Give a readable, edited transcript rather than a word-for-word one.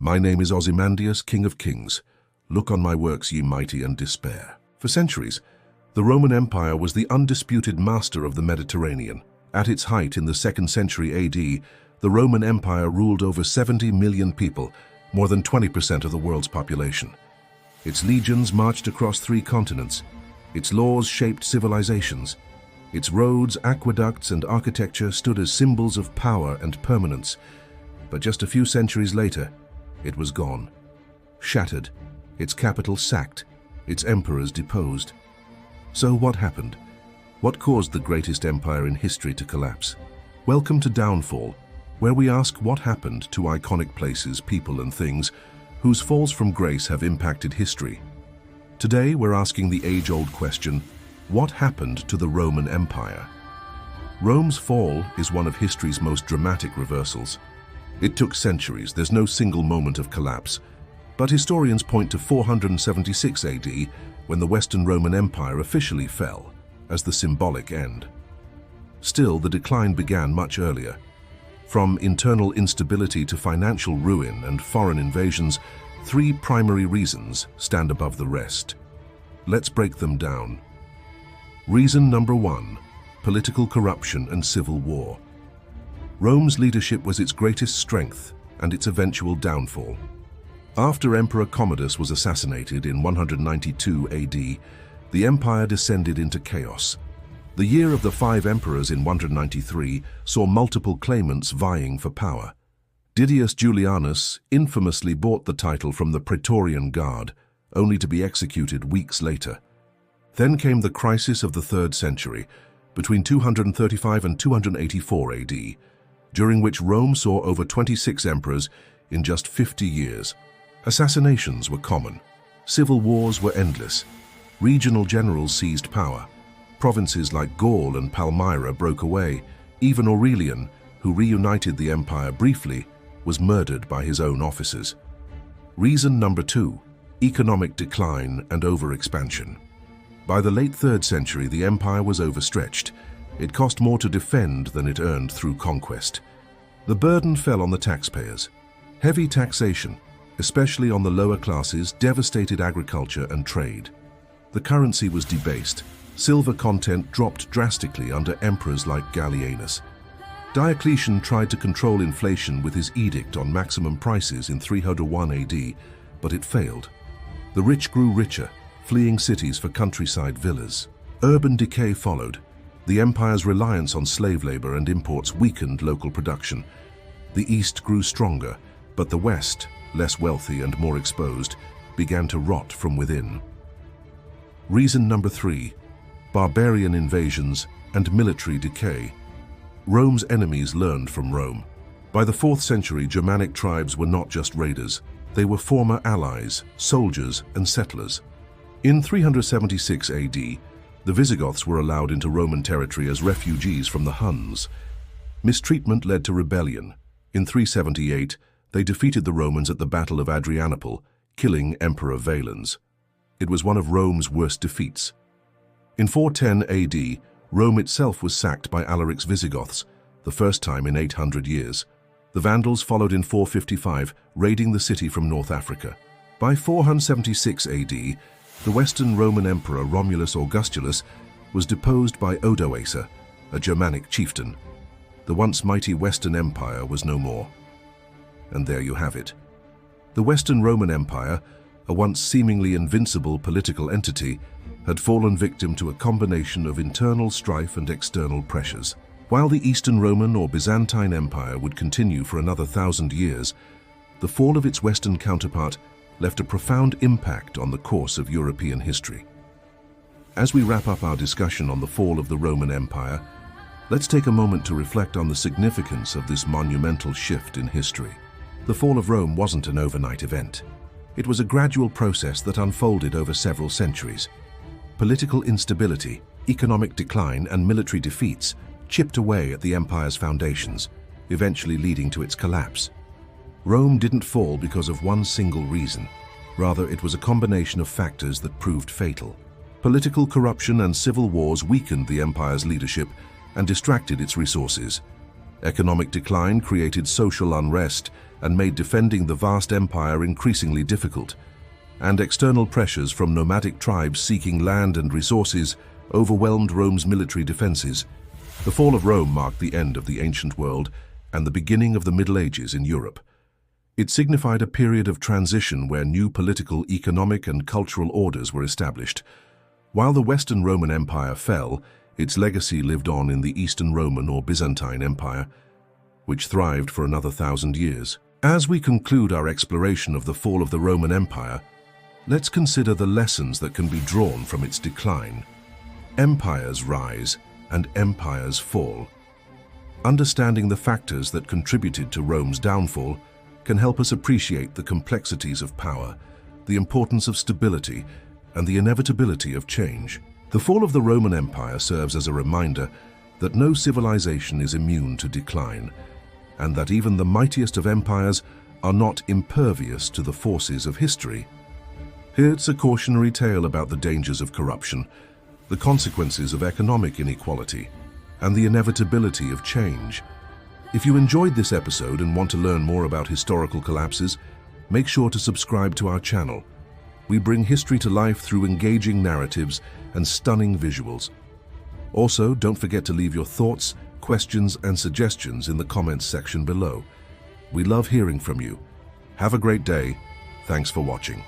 My name is Ozymandias, King of Kings. Look on my works, ye mighty, and despair. For centuries, the Roman Empire was the undisputed master of the Mediterranean. At its height in the 2nd century AD, the Roman Empire ruled over 70 million people, more than 20% of the world's population. Its legions marched across 3 continents. Its laws shaped civilizations. Its roads, aqueducts, and architecture stood as symbols of power and permanence. But just a few centuries later, it was gone. Shattered, its capital sacked, its emperors deposed. So what happened? What caused the greatest empire in history to collapse? Welcome to Downfall, where we ask what happened to iconic places, people, and things whose falls from grace have impacted history. Today, we're asking the age-old question, what happened to the Roman Empire? Rome's fall is one of history's most dramatic reversals. It took centuries, there's no single moment of collapse. But historians point to 476 AD, when the Western Roman Empire officially fell, as the symbolic end. Still, the decline began much earlier. From internal instability to financial ruin and foreign invasions, 3 primary reasons stand above the rest. Let's break them down. Reason number 1, political corruption and civil war. Rome's leadership was its greatest strength and its eventual downfall. After Emperor Commodus was assassinated in 192 AD, the empire descended into chaos. The year of the 5 emperors in 193 saw multiple claimants vying for power. Didius Julianus infamously bought the title from the Praetorian Guard, only to be executed weeks later. Then came the crisis of the 3rd century, between 235 and 284 AD, during which Rome saw over 26 emperors in just 50 years. Assassinations were common. Civil wars were endless. Regional generals seized power. Provinces like Gaul and Palmyra broke away. Even Aurelian, who reunited the empire briefly, was murdered by his own officers. Reason number 2, economic decline and overexpansion. By the late 3rd century, the empire was overstretched. It cost more to defend than it earned through conquest. The burden fell on the taxpayers. Heavy taxation, especially on the lower classes, devastated agriculture and trade. The currency was debased. Silver content dropped drastically under emperors like Gallienus. Diocletian tried to control inflation with his edict on maximum prices in 301 AD, but it failed. The rich grew richer, fleeing cities for countryside villas. Urban decay followed. The empire's reliance on slave labor and imports weakened local production. The East grew stronger, but the West, less wealthy and more exposed, began to rot from within. Reason number 3, barbarian invasions and military decay. Rome's enemies learned from Rome. By the 4th century, Germanic tribes were not just raiders. They were former allies, soldiers, and settlers. In 376 AD, the Visigoths were allowed into Roman territory as refugees from the Huns. Mistreatment led to rebellion. In 378, they defeated the Romans at the Battle of Adrianople, killing Emperor Valens. It was one of Rome's worst defeats. In 410 AD, Rome itself was sacked by Alaric's Visigoths, the first time in 800 years. The Vandals followed in 455, raiding the city from North Africa. By 476 AD, the Western Roman Emperor Romulus Augustulus was deposed by Odoacer, a Germanic chieftain. The once mighty Western Empire was no more. And there you have it. The Western Roman Empire, a once seemingly invincible political entity, had fallen victim to a combination of internal strife and external pressures. While the Eastern Roman or Byzantine Empire would continue for another 1,000 years, the fall of its Western counterpart left a profound impact on the course of European history. As we wrap up our discussion on the fall of the Roman Empire, let's take a moment to reflect on the significance of this monumental shift in history. The fall of Rome wasn't an overnight event. It was a gradual process that unfolded over several centuries. Political instability, economic decline, and military defeats chipped away at the empire's foundations, eventually leading to its collapse. Rome didn't fall because of one single reason. Rather, it was a combination of factors that proved fatal. Political corruption and civil wars weakened the empire's leadership and distracted its resources. Economic decline created social unrest and made defending the vast empire increasingly difficult, and external pressures from nomadic tribes seeking land and resources overwhelmed Rome's military defenses. The fall of Rome marked the end of the ancient world and the beginning of the Middle Ages in Europe. It signified a period of transition where new political, economic, and cultural orders were established. While the Western Roman Empire fell, its legacy lived on in the Eastern Roman or Byzantine Empire, which thrived for another 1,000 years. As we conclude our exploration of the fall of the Roman Empire, let's consider the lessons that can be drawn from its decline. Empires rise and empires fall. Understanding the factors that contributed to Rome's downfall can help us appreciate the complexities of power, the importance of stability, and the inevitability of change. The fall of the Roman Empire serves as a reminder that no civilization is immune to decline, and that even the mightiest of empires are not impervious to the forces of history. Here's a cautionary tale about the dangers of corruption, the consequences of economic inequality, and the inevitability of change. If you enjoyed this episode and want to learn more about historical collapses, make sure to subscribe to our channel. We bring history to life through engaging narratives and stunning visuals. Also, don't forget to leave your thoughts, questions, and suggestions in the comments section below. We love hearing from you. Have a great day. Thanks for watching.